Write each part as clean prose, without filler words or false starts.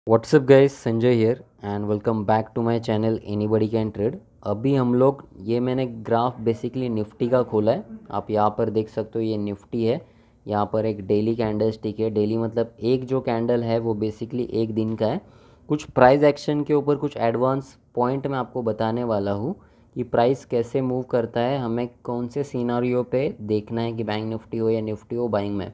WhatsApp guys, Sanjay here and welcome back to my channel anybody can trade. अभी हम लोग मैंने ग्राफ बेसिकली निफ्टी का खोला है। आप यहाँ पर देख सकते हो, ये निफ्टी है। यहाँ पर एक डेली कैंडल स्टिक है। डेली मतलब एक जो कैंडल है वो बेसिकली एक दिन का है। कुछ प्राइस एक्शन के ऊपर कुछ एडवांस पॉइंट मैं आपको बताने वाला हूँ कि प्राइस कैसे मूव करता है, हमें कौन से सिनारियो पे देखना है कि बैंक निफ्टी हो या निफ्टी हो बाइंग में।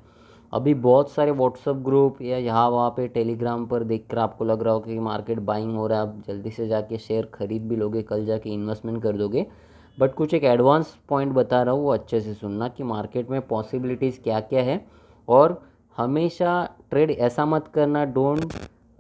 अभी बहुत सारे व्हाट्सअप ग्रुप या यहाँ वहाँ पे टेलीग्राम पर देखकर आपको लग रहा हो कि मार्केट बाइंग हो रहा है, आप जल्दी से जाके शेयर खरीद भी लोगे, कल जाके इन्वेस्टमेंट कर दोगे। बट कुछ एक एडवांस पॉइंट बता रहा हूँ, वो अच्छे से सुनना कि मार्केट में पॉसिबिलिटीज़ क्या क्या है। और हमेशा ट्रेड ऐसा मत करना, don't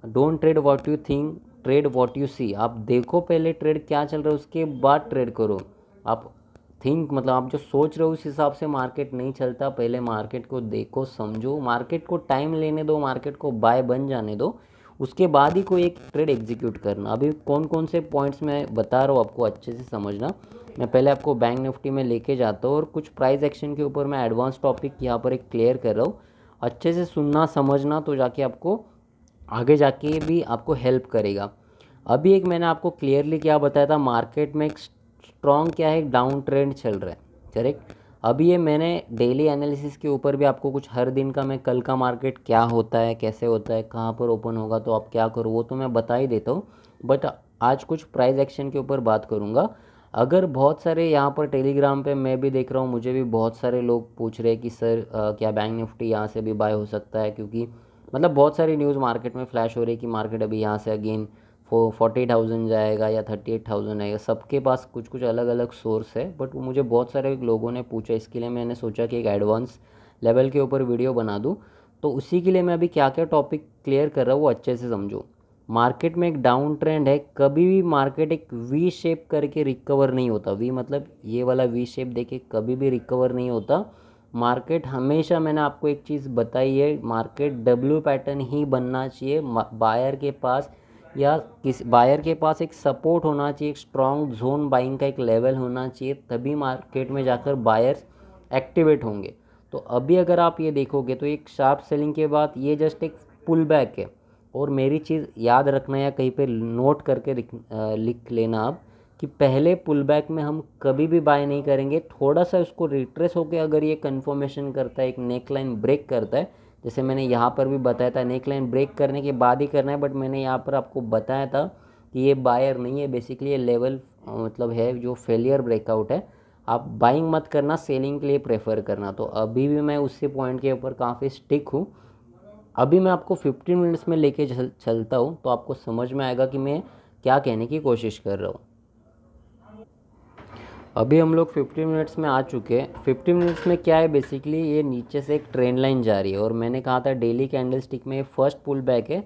don't trade what you think, trade what you see. आप देखो पहले ट्रेड क्या चल रहा है, उसके बाद ट्रेड करो। आप थिंक मतलब आप जो सोच रहे हो उस हिसाब से मार्केट नहीं चलता। पहले मार्केट को देखो, समझो, मार्केट को टाइम लेने दो, मार्केट को बाय बन जाने दो, उसके बाद ही कोई एक ट्रेड एग्जीक्यूट करना। अभी कौन कौन से पॉइंट्स मैं बता रहा हूँ आपको अच्छे से समझना। मैं पहले आपको बैंक निफ्टी में लेके जाता हूँ और कुछ प्राइस एक्शन के ऊपर मैं एडवांस टॉपिक यहाँ पर एक क्लियर कर रहा हूँ। अच्छे से सुनना समझना, तो जाके आपको आगे जाके भी आपको हेल्प करेगा। अभी एक मैंने आपको क्लियरली क्या बताया था, मार्केट में एक स्ट्रॉन्ग क्या है, एक डाउन ट्रेंड चल रहा है, करेक्ट। अभी ये मैंने डेली एनालिसिस के ऊपर भी आपको कुछ हर दिन का, मैं कल का मार्केट क्या होता है, कैसे होता है, कहाँ पर ओपन होगा तो आप क्या करो, वो तो मैं बता ही देता हूँ। बट आज कुछ प्राइस एक्शन के ऊपर बात करूँगा। अगर बहुत सारे यहाँ पर टेलीग्राम पे मैं भी देख रहा हूँ, मुझे भी बहुत सारे लोग पूछ रहे हैं कि सर क्या बैंक निफ्टी यहाँ से भी बाय हो सकता है, क्योंकि मतलब बहुत सारी न्यूज़ मार्केट में फ्लैश हो रही है कि मार्केट अभी यहाँ से अगेन 40,000 जाएगा या 38,000 आएगा। सबके पास कुछ कुछ अलग अलग सोर्स है, बट मुझे बहुत सारे लोगों ने पूछा, इसके लिए मैंने सोचा कि एक एडवांस लेवल के ऊपर वीडियो बना दूँ। तो उसी के लिए मैं अभी क्या क्या टॉपिक क्लियर कर रहा हूँ वो अच्छे से समझो। मार्केट में एक डाउन ट्रेंड है, कभी भी मार्केट एक वी शेप करके रिकवर नहीं होता। वी मतलब ये वाला वी शेप देखे कभी भी रिकवर नहीं होता। मार्केट हमेशा, मैंने आपको एक चीज़ बताई है, मार्केट डब्ल्यू पैटर्न ही बनना चाहिए। बायर के पास या किस बायर के पास एक सपोर्ट होना चाहिए, एक स्ट्रॉन्ग जोन बाइंग का एक लेवल होना चाहिए, तभी मार्केट में जाकर बायर्स एक्टिवेट होंगे। तो अभी अगर आप ये देखोगे तो एक शार्प सेलिंग के बाद ये जस्ट एक पुल बैक है। और मेरी चीज़ याद रखना या कहीं पे नोट करके लिख लेना आप कि पहले पुल बैक में हम कभी भी बाय नहीं करेंगे। थोड़ा सा उसको रिट्रेस होकर अगर ये कन्फर्मेशन करता है, एक नेक लाइन ब्रेक करता है, जैसे मैंने यहाँ पर भी बताया था नेक लाइन ब्रेक करने के बाद ही करना है, बट मैंने यहाँ पर आपको बताया था कि ये बायर नहीं है, बेसिकली ये लेवल मतलब है जो फेलियर ब्रेकआउट है। आप बाइंग मत करना, सेलिंग के लिए प्रेफर करना। तो अभी भी मैं उसी पॉइंट के ऊपर काफ़ी स्टिक हूँ। अभी मैं आपको 15 मिनट्स में लेके चलता हूँ, तो आपको समझ में आएगा कि मैं क्या कहने की कोशिश कर रहा हूँ। अभी हम लोग 15 मिनट्स में आ चुके हैं। 15 मिनट्स में क्या है, बेसिकली ये नीचे से एक ट्रेंड लाइन जा रही है, और मैंने कहा था डेली कैंडल स्टिक में फर्स्ट पुल बैक है।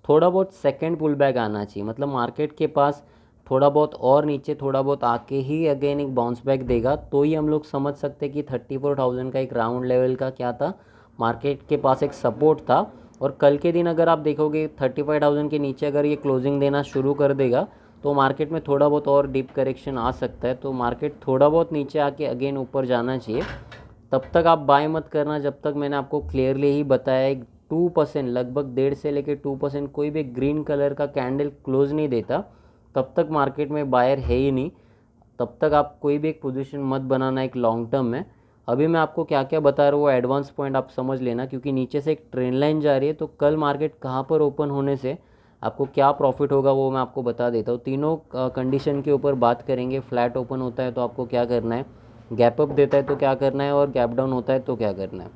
थोड़ा बहुत सेकंड पुल बैक आना चाहिए, मतलब मार्केट के पास थोड़ा बहुत और नीचे थोड़ा बहुत आके ही अगेन एक बाउंस बैक देगा, तो ही हम लोग समझ सकते हैं कि 34,000 का एक राउंड लेवल का क्या था, मार्केट के पास एक सपोर्ट था। और कल के दिन अगर आप देखोगे 35,000 के नीचे अगर ये क्लोजिंग देना शुरू कर देगा, तो मार्केट में थोड़ा बहुत और डीप करेक्शन आ सकता है। तो मार्केट थोड़ा बहुत नीचे आके अगेन ऊपर जाना चाहिए। तब तक आप बाय मत करना जब तक, मैंने आपको क्लियरली ही बताया, एक 2% लगभग 1.5 से लेकर 2% कोई भी ग्रीन कलर का कैंडल क्लोज नहीं देता, तब तक मार्केट में बायर है ही नहीं। तब तक आप कोई भी एक पोजीशन मत बनाना एक लॉन्ग टर्म में। अभी मैं आपको क्या क्या बता रहा हूँ वो एडवांस पॉइंट आप समझ लेना, क्योंकि नीचे से एक ट्रेंड लाइन जा रही है, तो कल मार्केट कहाँ पर ओपन होने से आपको क्या प्रॉफिट होगा वो मैं आपको बता देता हूँ। तीनों कंडीशन के ऊपर बात करेंगे। फ्लैट ओपन होता है तो आपको क्या करना है, गैप अप देता है तो क्या करना है, और गैप डाउन होता है तो क्या करना है।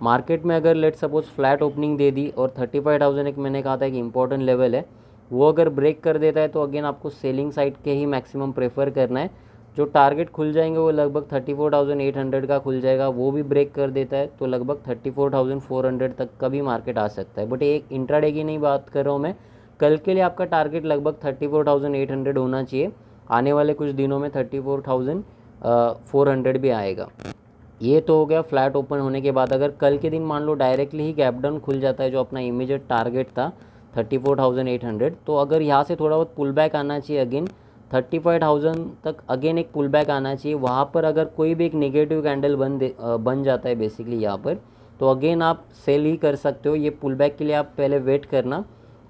मार्केट में अगर लेट सपोज फ्लैट ओपनिंग दे दी और 35,000 एक मैंने कहा था कि इंपॉर्टेंट लेवल है, वो अगर ब्रेक कर देता है तो अगेन आपको सेलिंग साइड के ही मैक्सिमम प्रेफर करना है। जो टारगेट खुल जाएंगे वो लगभग 34,800 का खुल जाएगा, वो भी ब्रेक कर देता है तो लगभग 34,400 तक का भी मार्केट आ सकता है। बट एक इंट्राडे की नहीं बात कर रहा हूँ मैं, कल के लिए आपका टारगेट लगभग 34,800 होना चाहिए। आने वाले कुछ दिनों में 34,400 भी आएगा। ये तो हो गया फ्लैट ओपन होने के बाद। अगर कल के दिन मान लो डायरेक्टली ही गैप डाउन खुल जाता है, जो अपना इमीडिएट टारगेट था 34,800, तो अगर यहाँ से थोड़ा बहुत पुल बैक आना चाहिए अगेन 35,000 तक, अगेन एक पुल बैक आना चाहिए। वहाँ पर अगर कोई भी एक नेगेटिव कैंडल बन जाता है बेसिकली यहाँ पर, तो अगेन आप सेल ही कर सकते हो। ये पुल बैक के लिए आप पहले वेट करना।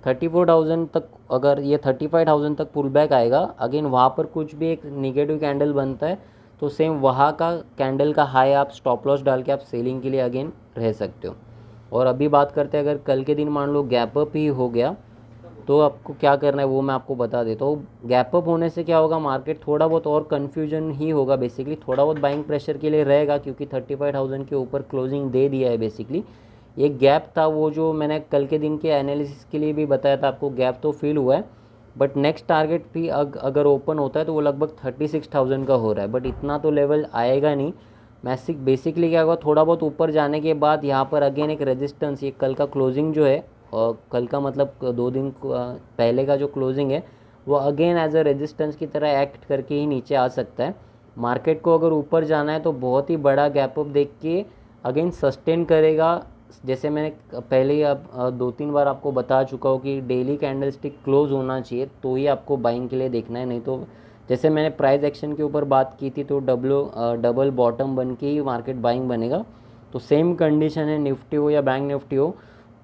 34,000 तक, अगर ये 35,000 तक पुल बैक आएगा, अगेन वहाँ पर कुछ भी एक निगेटिव कैंडल बनता है तो सेम वहाँ का कैंडल का हाई आप स्टॉप लॉस डाल के आप सेलिंग के लिए अगेन रह सकते हो। और अभी बात करते हैं, अगर कल के दिन मान लो गैप अप ही हो गया तो आपको क्या करना है वो मैं आपको बता देता हूँ। गैप अप होने से क्या होगा, मार्केट थोड़ा बहुत और कन्फ्यूजन ही होगा, बेसिकली थोड़ा बहुत बाइंग प्रेशर के लिए रहेगा क्योंकि 35,000 के ऊपर क्लोजिंग दे दिया है। बेसिकली एक गैप था वो जो मैंने कल के दिन के एनालिसिस के लिए भी बताया था आपको, गैप तो फील हुआ है बट नेक्स्ट टारगेट भी अगर ओपन होता है तो वो लगभग 36,000 का हो रहा है, बट इतना तो लेवल आएगा नहीं। मैसिक बेसिकली क्या होगा, थोड़ा बहुत ऊपर जाने के बाद यहाँ पर अगेन एक रेजिस्टेंस, ये कल का क्लोजिंग जो है, और कल का मतलब 2 दिन पहले का जो क्लोजिंग है वो अगेन एज अ रेजिस्टेंस की तरह एक्ट करके ही नीचे आ सकता है। मार्केट को अगर ऊपर जाना है तो बहुत ही बड़ा गैप अप देख के अगेन सस्टेन करेगा। जैसे मैंने पहले ही अब 2-3 बार आपको बता चुका हूँ कि डेली कैंडल स्टिक क्लोज होना चाहिए तो ही आपको बाइंग के लिए देखना है, नहीं तो जैसे मैंने प्राइस एक्शन के ऊपर बात की थी तो डबल बॉटम बन के ही मार्केट बाइंग बनेगा। तो सेम कंडीशन है निफ्टी हो या बैंक निफ्टी हो।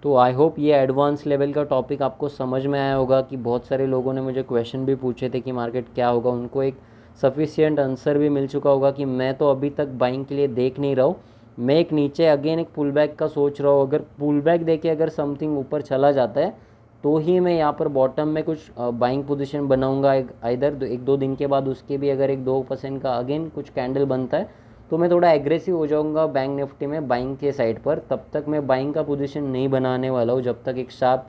तो आई होप ये एडवांस लेवल का टॉपिक आपको समझ में आया होगा कि बहुत सारे लोगों ने मुझे क्वेश्चन भी पूछे थे कि मार्केट क्या होगा, उनको एक सफिशिएंट आंसर भी मिल चुका होगा कि मैं तो अभी तक बाइंग के लिए देख नहीं रहा हूँ, मैं एक नीचे अगेन एक पुल बैक का सोच रहा हूँ। अगर पुल बैक देके अगर समथिंग ऊपर चला जाता है तो ही मैं यहाँ पर बॉटम में कुछ बाइंग पोजीशन बनाऊंगा। इधर 1-2 दिन के बाद उसके भी अगर 1-2% का अगेन कुछ कैंडल बनता है तो मैं थोड़ा एग्रेसिव हो जाऊंगा बैंक निफ्टी में बाइंग के साइड पर। तब तक मैं बाइंग का पोजीशन नहीं बनाने वाला हूँ, जब तक एक शार्प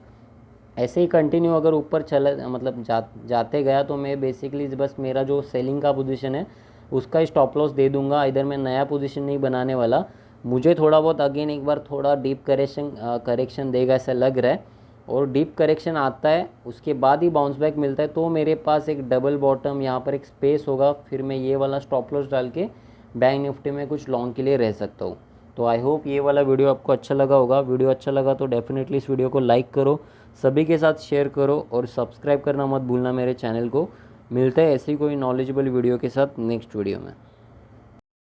ऐसे ही कंटिन्यू अगर ऊपर चला मतलब जाते गया तो मैं बेसिकली बस मेरा जो सेलिंग का पोजीशन है उसका स्टॉप लॉस दे दूंगा। इधर मैं नया पोजीशन नहीं बनाने वाला। मुझे थोड़ा बहुत अगेन एक बार थोड़ा डीप करेक्शन देगा ऐसा लग रहा है, और डीप करेक्शन आता है उसके बाद ही बाउंस बैक मिलता है तो मेरे पास एक डबल बॉटम यहाँ पर एक स्पेस होगा, फिर मैं ये वाला स्टॉप लॉस डाल के बैंक निफ्टी में कुछ लॉन्ग के लिए रह सकता हूँ। तो आई होप ये वाला वीडियो आपको अच्छा लगा होगा। वीडियो अच्छा लगा तो डेफिनेटली इस वीडियो को लाइक करो, सभी के साथ शेयर करो और सब्सक्राइब करना मत भूलना मेरे चैनल को। मिलते हैं ऐसी कोई नॉलेजेबल वीडियो के साथ नेक्स्ट वीडियो में।